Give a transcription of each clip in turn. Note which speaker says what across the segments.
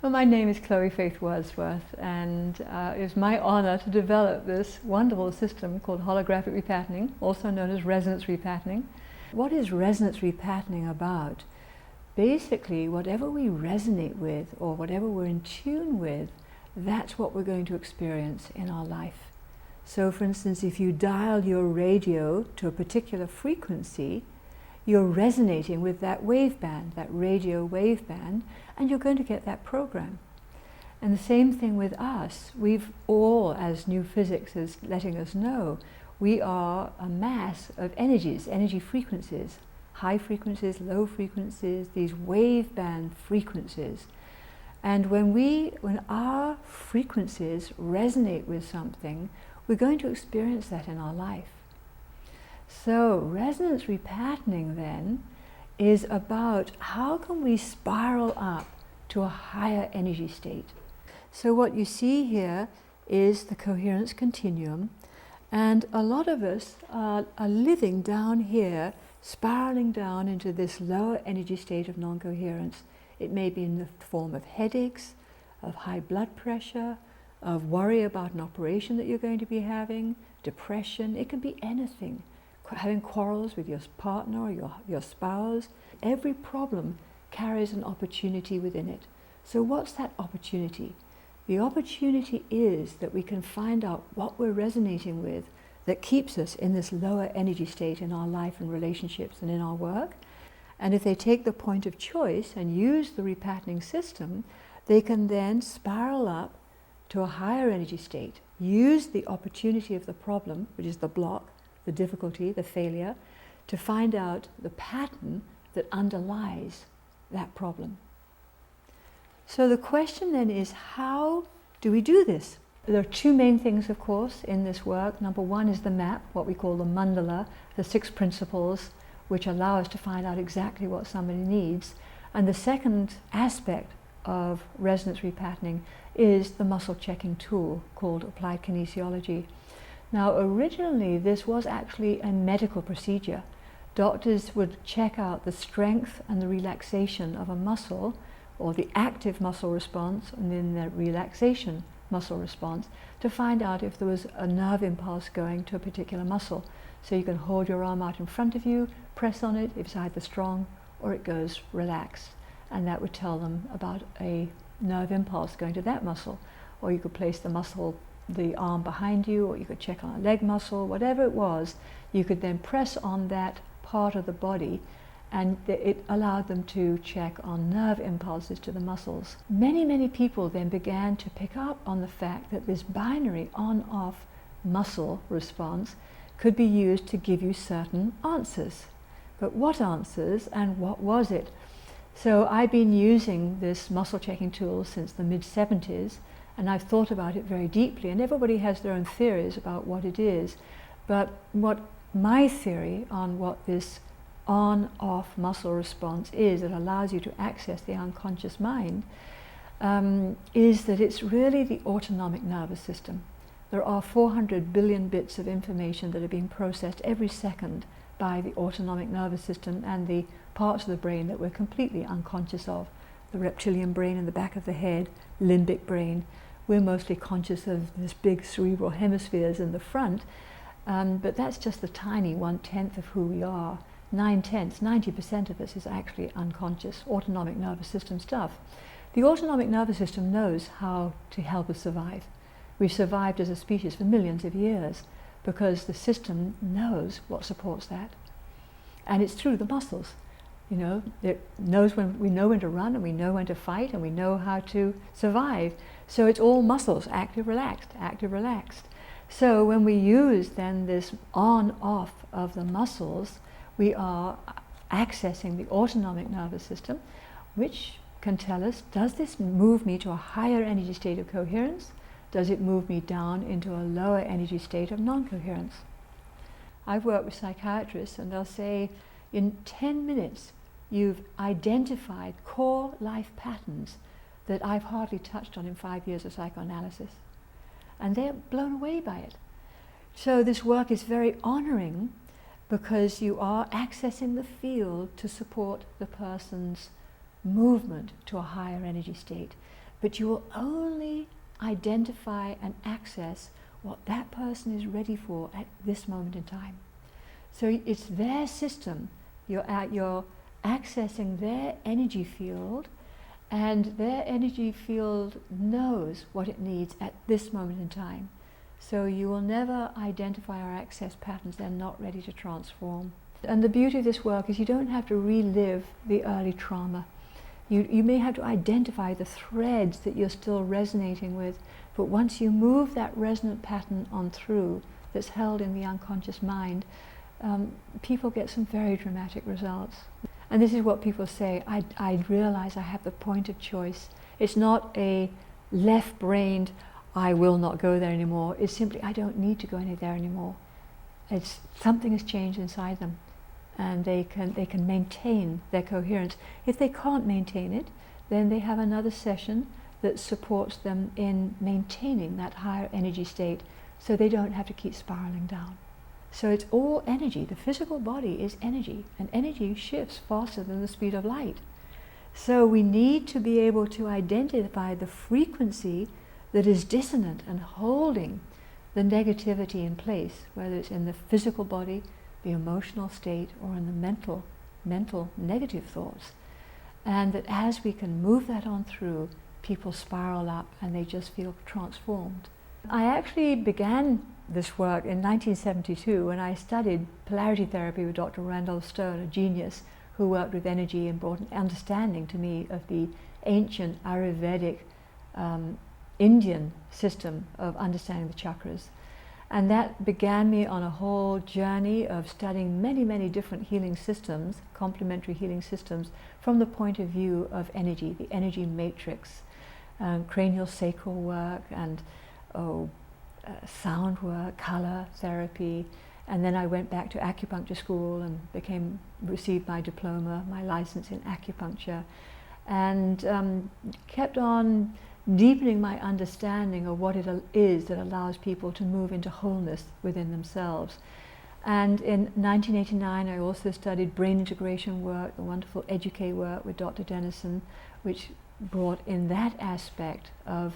Speaker 1: Well, my name is Chloe Faith Wordsworth, and it is my honor to develop this wonderful system called holographic repatterning, also known as resonance repatterning. What is resonance repatterning about? Basically, whatever we resonate with or whatever we're in tune with, that's what we're going to experience in our life. So, for instance, if you dial your radio to a particular frequency, you're resonating with that waveband, that radio waveband, and you're going to get that program. And the same thing with us. We've all, as new physics is letting us know, we are a mass of energies, energy frequencies, high frequencies, low frequencies, these waveband frequencies. And when our frequencies resonate with something, we're going to experience that in our life. So resonance repatterning then is about how can we spiral up to a higher energy state. So what you see here is the coherence continuum, and a lot of us are living down here, spiraling down into this lower energy state of non-coherence. It may be in the form of headaches, of high blood pressure, of worry about an operation that you're going to be having, depression. It can be anything. Having quarrels with your partner or your spouse. Every problem carries an opportunity within it. So what's that opportunity? The opportunity is that we can find out what we're resonating with that keeps us in this lower energy state in our life and relationships and in our work. And if they take the point of choice and use the repatterning system, they can then spiral up to a higher energy state. Use the opportunity of the problem, which is the block, the difficulty, the failure, to find out the pattern that underlies that problem. So the question then is, how do we do this? There are two main things, of course, in this work. Number one is the map, what we call the mandala, the 6 principles which allow us to find out exactly what somebody needs. And the second aspect of resonance repatterning is the muscle checking tool called applied kinesiology. Now, originally, this was actually a medical procedure. Doctors would check out the strength and the relaxation of a muscle, or the active muscle response, and then the relaxation muscle response, to find out if there was a nerve impulse going to a particular muscle. So you can hold your arm out in front of you, press on it, if it's either strong or it goes relaxed. And that would tell them about a nerve impulse going to that muscle. Or you could place the arm behind you, or you could check on a leg muscle, whatever it was, you could then press on that part of the body, and it allowed them to check on nerve impulses to the muscles. Many people then began to pick up on the fact that this binary on-off muscle response could be used to give you certain answers. But what answers, and what was it? So I've been using this muscle checking tool since the mid-70s, and I've thought about it very deeply, and everybody has their own theories about what it is. But what my theory on what this on-off muscle response is that allows you to access the unconscious mind is that it's really the autonomic nervous system. There are 400 billion bits of information that are being processed every second by the autonomic nervous system and the parts of the brain that we're completely unconscious of. The reptilian brain in the back of the head, limbic brain. We're mostly conscious of this big cerebral hemispheres in the front, but that's just the tiny 1/10 of who we are. 9/10, 90% of us is actually unconscious, autonomic nervous system stuff. The autonomic nervous system knows how to help us survive. We've survived as a species for millions of years because the system knows what supports that. And it's through the muscles. You know, it knows we know when to run, and we know when to fight, and we know how to survive. So it's all muscles, active, relaxed, active, relaxed. So when we use then this on-off of the muscles, we are accessing the autonomic nervous system, which can tell us, does this move me to a higher energy state of coherence? Does it move me down into a lower energy state of non-coherence? I've worked with psychiatrists, and they'll say, in 10 minutes, you've identified core life patterns that I've hardly touched on in 5 years of psychoanalysis. And they're blown away by it. So this work is very honoring because you are accessing the field to support the person's movement to a higher energy state. but you will only identify and access what that person is ready for at this moment in time. So it's their system. You're accessing their energy field, and their energy field knows what it needs at this moment in time. So you will never identify or access patterns they're not ready to transform. And the beauty of this work is you don't have to relive the early trauma. You may have to identify the threads that you're still resonating with, but once you move that resonant pattern on through that's held in the unconscious mind, people get some very dramatic results. And this is what people say, I realize I have the point of choice. It's not a left-brained, I will not go there anymore. It's simply, I don't need to go there anymore. It's something has changed inside them, and they can maintain their coherence. If they can't maintain it, then they have another session that supports them in maintaining that higher energy state, so they don't have to keep spiraling down. So it's all energy. The physical body is energy, and energy shifts faster than the speed of light. So we need to be able to identify the frequency that is dissonant and holding the negativity in place, whether it's in the physical body, the emotional state, or in the mental negative thoughts. And that as we can move that on through, people spiral up and they just feel transformed. I actually began this work in 1972 when I studied polarity therapy with Dr. Randolph Stone, a genius who worked with energy and brought an understanding to me of the ancient Ayurvedic Indian system of understanding the chakras. And that began me on a whole journey of studying many, many different healing systems, complementary healing systems, from the point of view of energy, the energy matrix, cranial sacral work, and sound work, color therapy. And then I went back to acupuncture school and received my diploma, my license in acupuncture, and kept on deepening my understanding of what it is that allows people to move into wholeness within themselves. And in 1989 I also studied brain integration work, the wonderful Educate work with Dr. Dennison, which brought in that aspect of,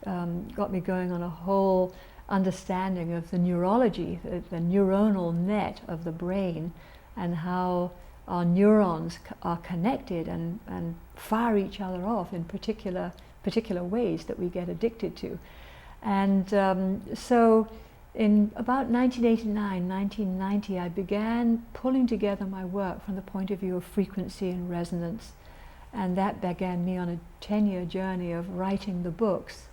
Speaker 1: got me going on a whole understanding of the neurology, the neuronal net of the brain, and how our neurons are connected and fire each other off in particular ways that we get addicted to. And so in about 1989, 1990, I began pulling together my work from the point of view of frequency and resonance. And that began me on a 10-year journey of writing the books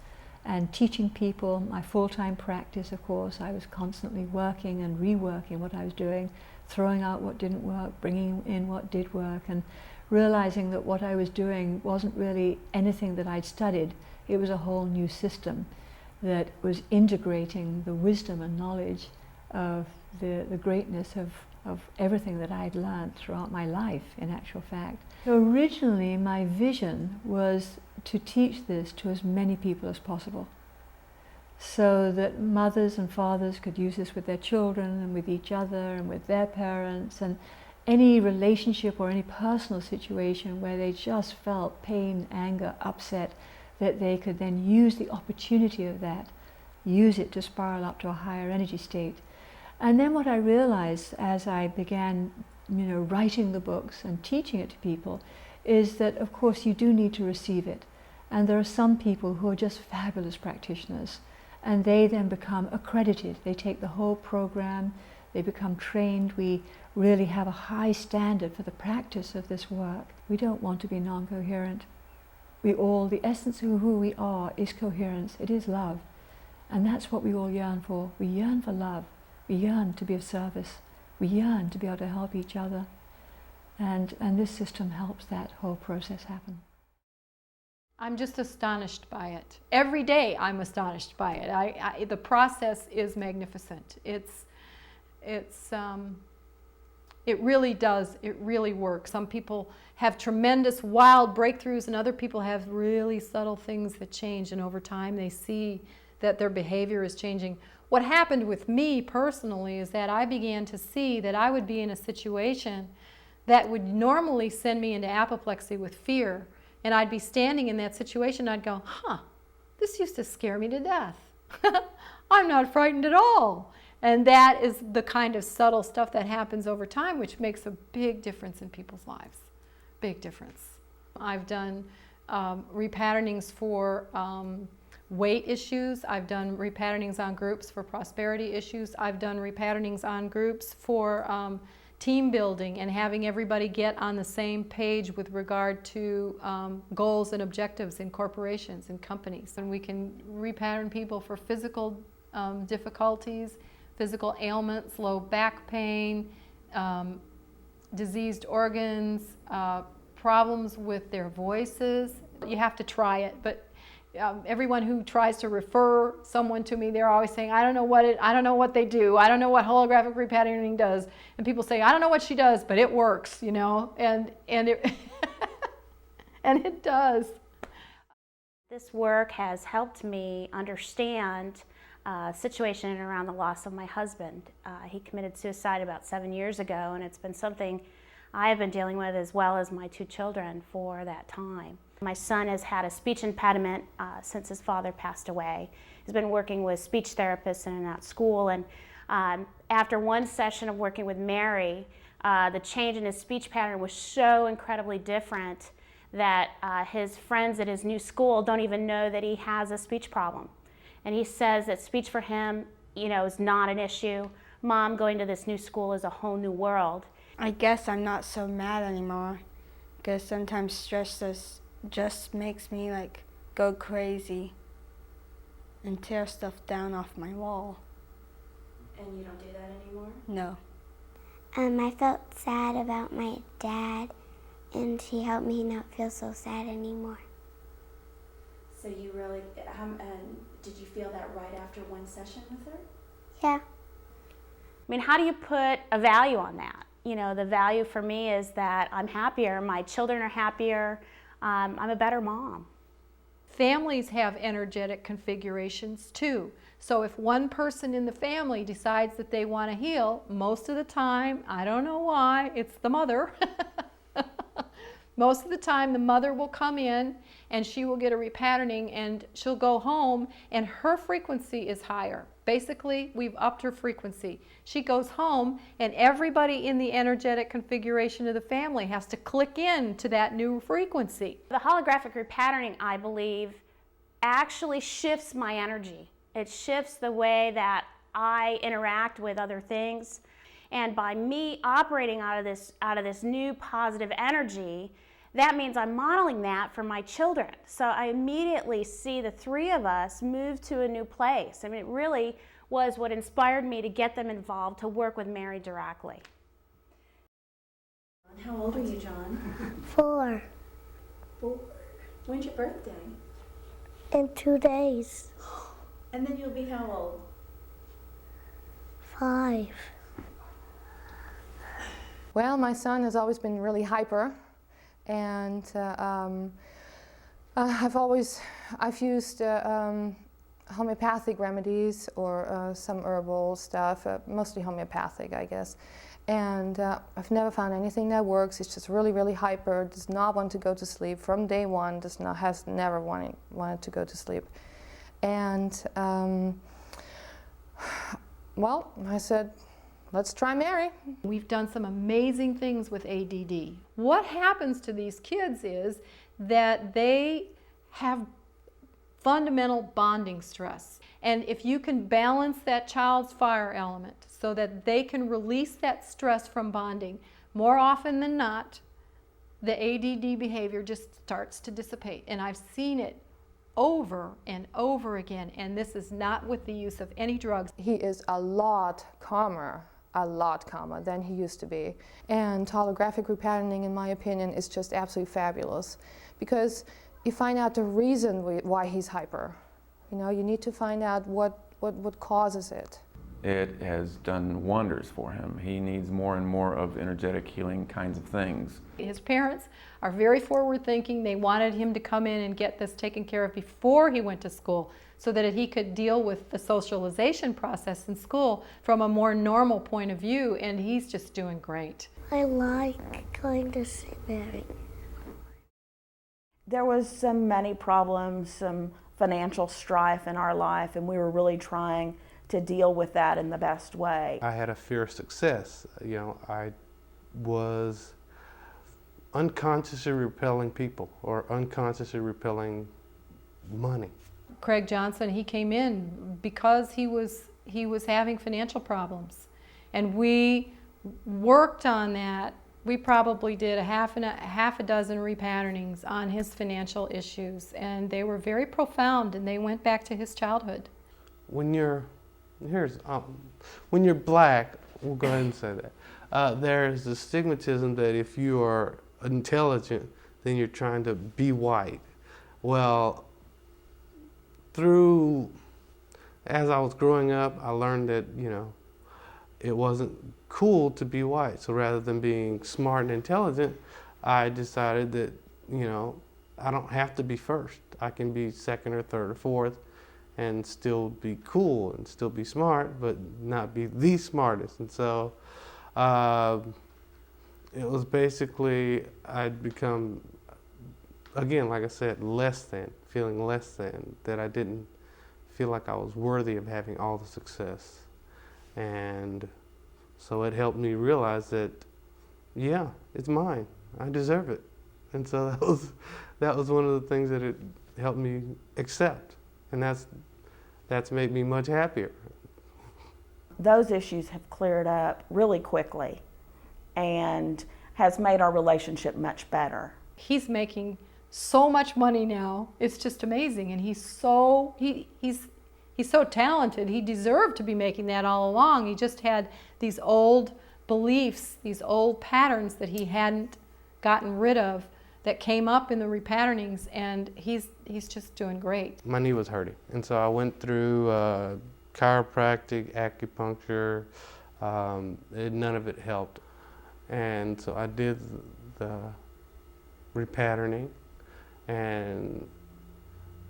Speaker 1: and teaching people. My full-time practice, of course, I was constantly working and reworking what I was doing, throwing out what didn't work, bringing in what did work, and realizing that what I was doing wasn't really anything that I'd studied. It was a whole new system that was integrating the wisdom and knowledge of the greatness of everything that I'd learned throughout my life, in actual fact. So originally my vision was to teach this to as many people as possible, so that mothers and fathers could use this with their children and with each other and with their parents, and any relationship or any personal situation where they just felt pain, anger, upset, that they could then use the opportunity of that, use it to spiral up to a higher energy state. And then what I realized as I began, writing the books and teaching it to people, is that of course you do need to receive it. And there are some people who are just fabulous practitioners, and they then become accredited. They take the whole program, they become trained. We really have a high standard for the practice of this work. We don't want to be non-coherent. The essence of who we are is coherence, it is love. And that's what we all yearn for. We yearn for love. We yearn to be of service. We yearn to be able to help each other. And this system helps that whole process happen.
Speaker 2: I'm just astonished by it. Every day I'm astonished by it. The process is magnificent. It really does, it really works. Some people have tremendous wild breakthroughs, and other people have really subtle things that change, and over time they see that their behavior is changing. What happened with me personally is that I began to see that I would be in a situation that would normally send me into apoplexy with fear, And I'd be standing in that situation, I'd go, huh, this used to scare me to death. I'm not frightened at all. And that is the kind of subtle stuff that happens over time, which makes a big difference in people's lives. Big difference. I've done repatternings for weight issues. I've done repatternings on groups for prosperity issues. I've done repatternings on groups for team building and having everybody get on the same page with regard to goals and objectives in corporations and companies. And we can repattern people for physical difficulties, physical ailments, low back pain, diseased organs, problems with their voices. You have to try it, but everyone who tries to refer someone to me, they're always saying, I don't know what they do. I don't know what holographic repatterning does. And people say, I don't know what she does, but it works, you know, and it and it does.
Speaker 3: This work has helped me understand a situation around the loss of my husband. He committed suicide about 7 years ago, and it's been something I have been dealing with, as well as my 2 children, for that time. My son has had a speech impediment since his father passed away. He's been working with speech therapists in and out of school, and after one session of working with Mary, the change in his speech pattern was so incredibly different that his friends at his new school don't even know that he has a speech problem. And he says that speech for him, you know, is not an issue. Mom, going to this new school is a whole new world.
Speaker 4: I guess I'm not so mad anymore, because sometimes stress just makes me like go crazy and tear stuff down off my wall.
Speaker 3: And you don't do that anymore?
Speaker 4: No.
Speaker 5: I felt sad about my dad, and he helped me not feel so sad anymore.
Speaker 3: So you really, did you feel that right after one session with her?
Speaker 5: Yeah.
Speaker 3: I mean, how do you put a value on that? You know, the value for me is that I'm happier, my children are happier, I'm a better mom.
Speaker 2: Families have energetic configurations too. So if one person in the family decides that they want to heal, most of the time, I don't know why, it's the mother. Most of the time the mother will come in and she will get a repatterning, and she'll go home and her frequency is higher. Basically, we've upped her frequency. She goes home and everybody in the energetic configuration of the family has to click in to that new frequency.
Speaker 3: The holographic repatterning, I believe, actually shifts my energy. It shifts the way that I interact with other things. And by me operating out of this new positive energy, that means I'm modeling that for my children. So I immediately see the 3 of us move to a new place. I mean, it really was what inspired me to get them involved, to work with Mary directly.
Speaker 6: How old are you, John?
Speaker 5: 4
Speaker 6: When's your birthday?
Speaker 5: in 2 days.
Speaker 6: And then you'll be how old?
Speaker 5: 5.
Speaker 7: Well, my son has always been really hyper, and I've used homeopathic remedies or some herbal stuff, mostly homeopathic, I guess. And I've never found anything that works. He's just really, really hyper, does not want to go to sleep from day one, has never wanted to go to sleep. And well, I said, let's try Mary.
Speaker 2: We've done some amazing things with ADD. What happens to these kids is that they have fundamental bonding stress. And if you can balance that child's fire element so that they can release that stress from bonding, more often than not, the ADD behavior just starts to dissipate. And I've seen it over and over again, and this is not with the use of any drugs.
Speaker 7: He is a lot calmer than he used to be. And holographic repatterning, in my opinion, is just absolutely fabulous, because you find out the reason why he's hyper. You know, you need to find out what causes it.
Speaker 8: It has done wonders for him. He needs more and more of energetic healing kinds of things.
Speaker 2: His parents are very forward thinking. They wanted him to come in and get this taken care of before he went to school so that he could deal with the socialization process in school from a more normal point of view, and he's just doing great.
Speaker 5: I like going to see Mary.
Speaker 9: There was some money problems, some financial strife in our life, and we were really trying to deal with that in the best way.
Speaker 10: I had a fear of success. You know, I was unconsciously repelling people or unconsciously repelling money.
Speaker 2: Craig Johnson, he came in because he was having financial problems, and we worked on that. We probably did a half a dozen repatternings on his financial issues, and they were very profound, and they went back to his childhood.
Speaker 10: When you're black, we'll go ahead and say that, there's a stigmatism that if you are intelligent, then you're trying to be white. Well, as I was growing up, I learned that, you know, it wasn't cool to be white. So rather than being smart and intelligent, I decided that, you know, I don't have to be first. I can be second or third or fourth and still be cool and still be smart, but not be the smartest. And so it was basically, I'd become, again, like I said, feeling less than, that I didn't feel like I was worthy of having all the success. And so it helped me realize that, yeah, it's mine. I deserve it. And so that was one of the things that it helped me accept. And that's made me much happier.
Speaker 9: Those issues have cleared up really quickly and has made our relationship much better.
Speaker 2: He's making so much money now. It's just amazing, and he's so talented. He deserved to be making that all along. He just had these old beliefs, these old patterns that he hadn't gotten rid of, that came up in the repatternings, and he's just doing great.
Speaker 10: My knee was hurting, and so I went through chiropractic, acupuncture. None of it helped, and so I did the repatterning, and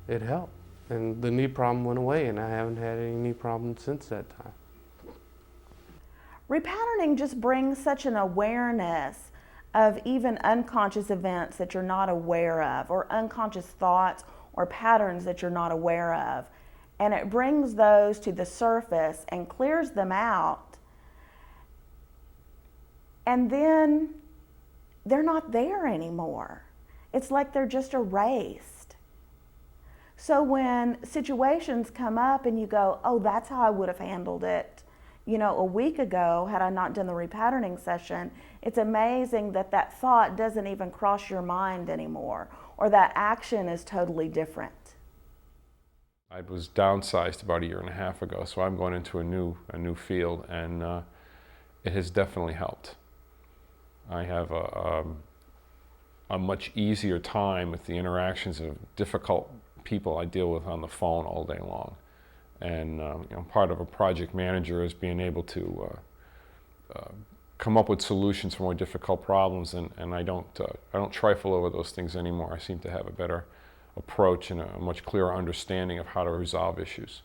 Speaker 10: it helped. And the knee problem went away, and I haven't had any knee problems since that time.
Speaker 9: Repatterning just brings such an awareness of even unconscious events that you're not aware of, or unconscious thoughts or patterns that you're not aware of. And it brings those to the surface and clears them out. And then they're not there anymore. It's like they're just erased. So when situations come up and you go, oh, that's how I would have handled it, you know, a week ago, had I not done the repatterning session, it's amazing that that thought doesn't even cross your mind anymore, or that action is totally different.
Speaker 11: I was downsized about 1.5 years ago, so I'm going into a new field, and it has definitely helped. I have a much easier time with the interactions of difficult people I deal with on the phone all day long. And you know, part of a project manager is being able to come up with solutions for more difficult problems, and I don't trifle over those things anymore. I seem to have a better approach and a much clearer understanding of how to resolve issues.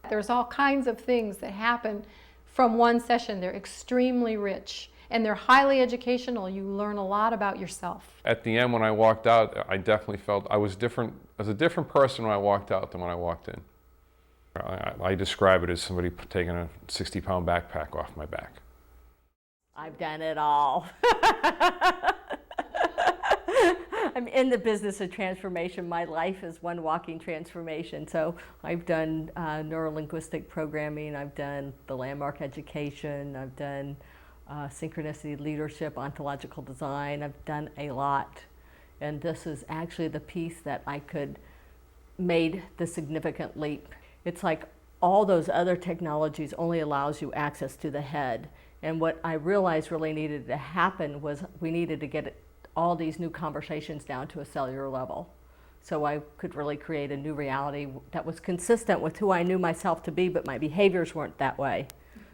Speaker 2: There's all kinds of things that happen from one session. They're extremely rich, and they're highly educational. You learn a lot about yourself.
Speaker 11: At the end, when I walked out, I definitely felt I was different. I was a different person when I walked out than when I walked in. I describe it as somebody taking a 60-pound backpack off my back.
Speaker 12: I've done it all. I'm in the business of transformation. My life is one walking transformation. So I've done neurolinguistic programming, I've done the landmark education, I've done synchronicity leadership, ontological design. I've done a lot. And this is actually the piece that I made the significant leap. It's like all those other technologies only allows you access to the head. And what I realized really needed to happen was we needed to get all these new conversations down to a cellular level. So I could really create a new reality that was consistent with who I knew myself to be, but my behaviors weren't that way.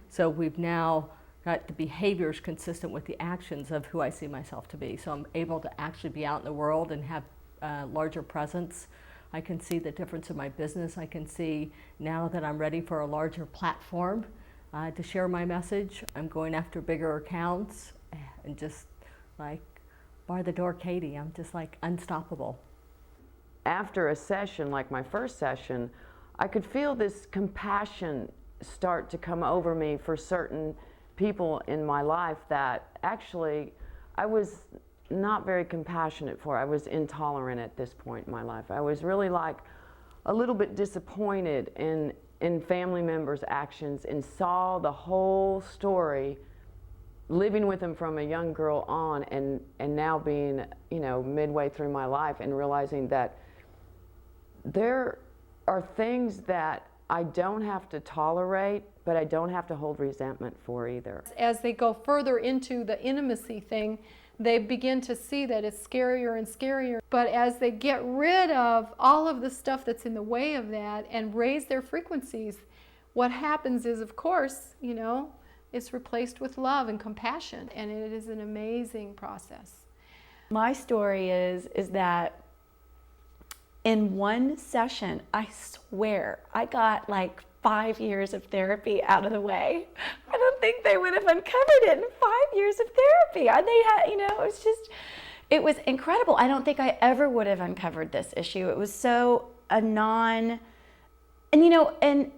Speaker 12: So we've now got the behaviors consistent with the actions of who I see myself to be. So I'm able to actually be out in the world and have a larger presence. I can see the difference in my business. I can see now that I'm ready for a larger platform to share my message. I'm going after bigger accounts and just like, bar the door, Katie. I'm just like unstoppable.
Speaker 13: after a session, like my first session, I could feel this compassion start to come over me for certain people in my life that actually I was not very compassionate for. I was intolerant at this point in my life. I was really like a little bit disappointed in family members' actions and saw the whole story, living with them from a young girl on, and now being, you know, midway through my life and realizing that there are things that I don't have to tolerate, but I don't have to hold resentment for either.
Speaker 2: As they go further into the intimacy thing, they begin to see that it's scarier and scarier. But as they get rid of all of the stuff that's in the way of that and raise their frequencies, what happens is, of course, you know, it's replaced with love and compassion, and it is an amazing process.
Speaker 6: My story is that in one session, I swear, I got like 5 years of therapy out of the way. I don't think they would have uncovered it in 5 years of therapy. They had, you know, it was incredible. I don't think I ever would have uncovered this issue. It was so and you know, and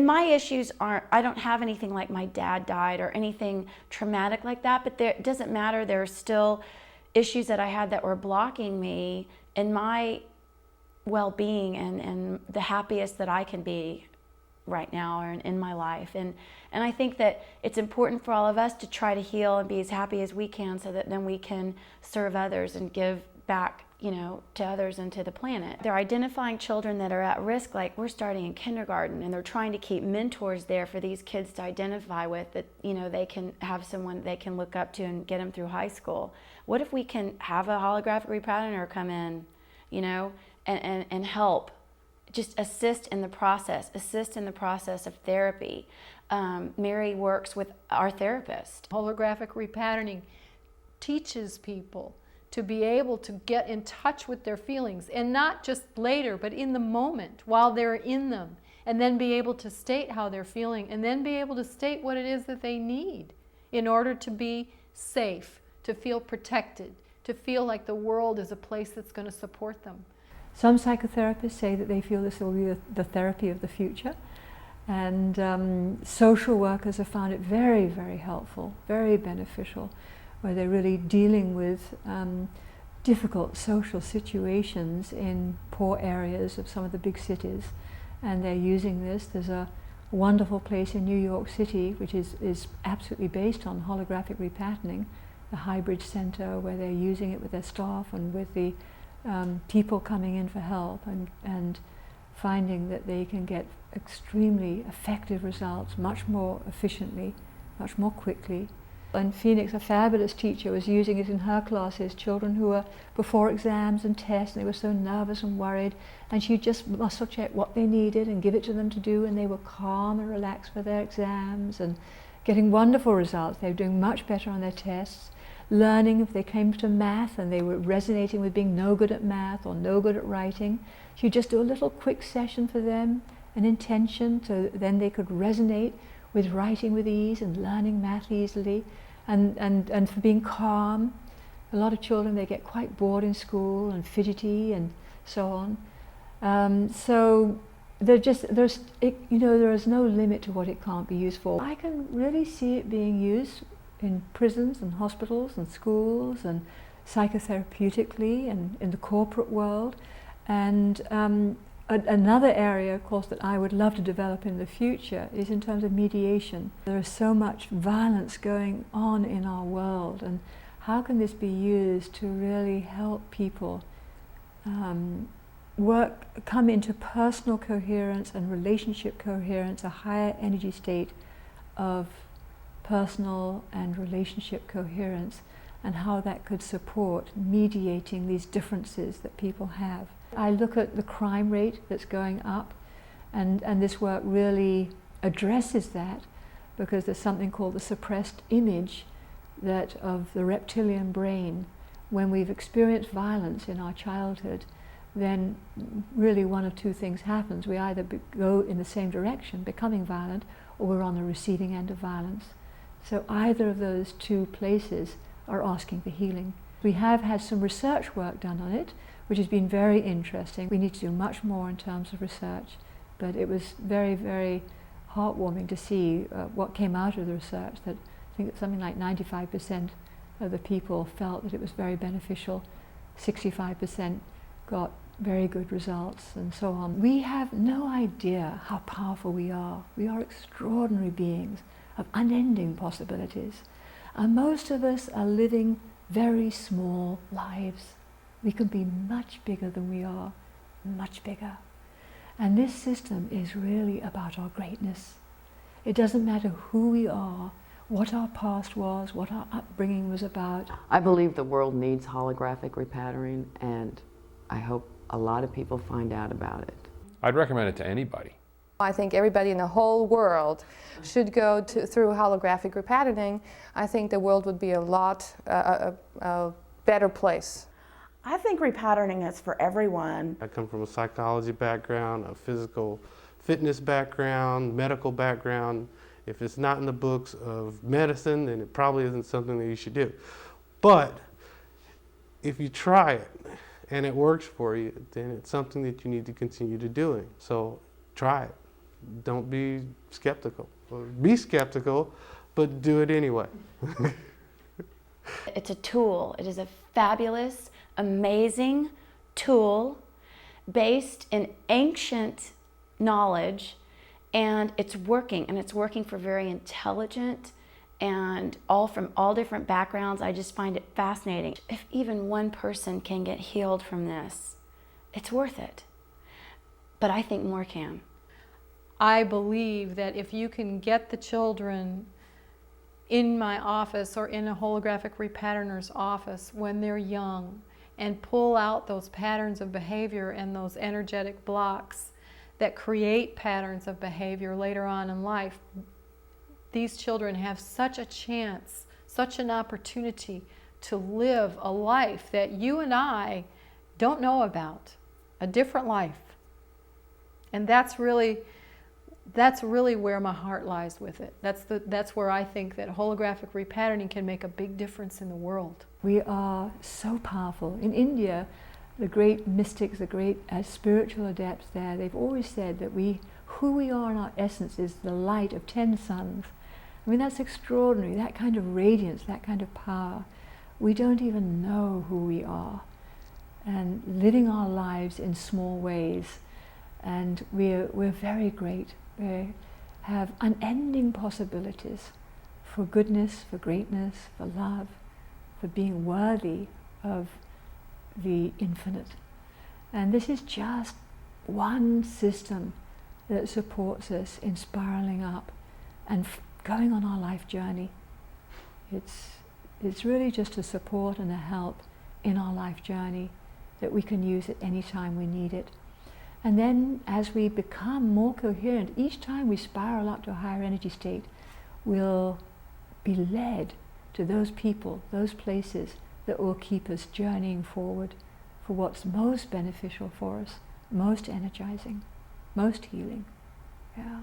Speaker 6: my issues aren't, I don't have anything like my dad died or anything traumatic like that, but it doesn't matter. There are still issues that I had that were blocking me in my well-being and the happiest that I can be right now or in my life. And I think that it's important for all of us to try to heal and be as happy as we can, so that then we can serve others and give back, you know, to others and to the planet. They're identifying children that are at risk, like we're starting in kindergarten, and they're trying to keep mentors there for these kids to identify with, that, you know, they can have someone they can look up to and get them through high school. What if we can have a holographic repatterner come in, you know, and help, just assist in the process of therapy. Mary works with our therapist.
Speaker 2: Holographic repatterning teaches people to be able to get in touch with their feelings, and not just later, but in the moment while they're in them, and then be able to state how they're feeling, and then be able to state what it is that they need in order to be safe, to feel protected, to feel like the world is a place that's going to support them.
Speaker 1: Some psychotherapists say that they feel this will be the therapy of the future, and social workers have found it very, very helpful, very beneficial, where they're really dealing with difficult social situations in poor areas of some of the big cities, and they're using this. There's a wonderful place in New York City which is absolutely based on holographic repatterning, the Highbridge Center, where they're using it with their staff and with the people coming in for help, and finding that they can get extremely effective results much more efficiently, much more quickly. And Phoenix, a fabulous teacher, was using it in her classes, children who were before exams and tests, and they were so nervous and worried, and she'd just muscle check what they needed and give it to them to do, and they were calm and relaxed for their exams and getting wonderful results. They were doing much better on their tests, learning if they came to math and they were resonating with being no good at math or no good at writing. She'd just do a little quick session for them, an intention, so then they could resonate with writing with ease and learning math easily, and for being calm. A lot of children, they get quite bored in school and fidgety and so on. So there is no limit to what it can't be used for. I can really see it being used in prisons and hospitals and schools and psychotherapeutically and in the corporate world. And another area, of course, that I would love to develop in the future is in terms of mediation. There is so much violence going on in our world, and how can this be used to really help people come into personal coherence and relationship coherence, a higher energy state of personal and relationship coherence, and how that could support mediating these differences that people have. I look at the crime rate that's going up, and this work really addresses that, because there's something called the suppressed image that of the reptilian brain. When we've experienced violence in our childhood, then really one of two things happens. We either go in the same direction, becoming violent, or we're on the receiving end of violence. So either of those two places are asking for healing. We have had some research work done on it, which has been very interesting. We need to do much more in terms of research, but it was very, very heartwarming to see what came out of the research, that I think something like 95% of the people felt that it was very beneficial, 65% got very good results, and so on. We have no idea how powerful we are. We are extraordinary beings of unending possibilities. And most of us are living very small lives. We can be much bigger than we are, much bigger. And this system is really about our greatness. It doesn't matter who we are, what our past was, what our upbringing was about.
Speaker 13: I believe the world needs holographic repatterning, and I hope a lot of people find out about it.
Speaker 11: I'd recommend it to anybody.
Speaker 7: I think everybody in the whole world should go through holographic repatterning. I think the world would be a lot a better place.
Speaker 9: I think repatterning is for everyone.
Speaker 10: I come from a psychology background, a physical fitness background, medical background. If it's not in the books of medicine, then it probably isn't something that you should do. But if you try it and it works for you, then it's something that you need to continue to doing. So try it. Don't be skeptical. Or be skeptical, but do it anyway.
Speaker 6: It's a tool. It is a fabulous, amazing tool based in ancient knowledge, and it's working for very intelligent and all from all different backgrounds. I just find it fascinating. If even one person can get healed from this, it's worth it. But I think more can.
Speaker 2: I believe that if you can get the children in my office or in a holographic repatterner's office when they're young and pull out those patterns of behavior and those energetic blocks that create patterns of behavior later on in life, these children have such a chance, such an opportunity to live a life that you and I don't know about, a different life. And that's really where my heart lies with it. That's where I think that holographic repatterning can make a big difference in the world.
Speaker 1: We are so powerful. In India, the great mystics, the great spiritual adepts there, they've always said that who we are in our essence is the light of 10 suns. I mean, that's extraordinary, that kind of radiance, that kind of power. We don't even know who we are. And living our lives in small ways. And we're very great. We have unending possibilities for goodness, for greatness, for love, for being worthy of the infinite. And this is just one system that supports us in spiraling up and going on our life journey. It's really just a support and a help in our life journey that we can use at any time we need it. And then as we become more coherent, each time we spiral up to a higher energy state, we'll be led to those people, those places that will keep us journeying forward for what's most beneficial for us, most energizing, most healing. Yeah.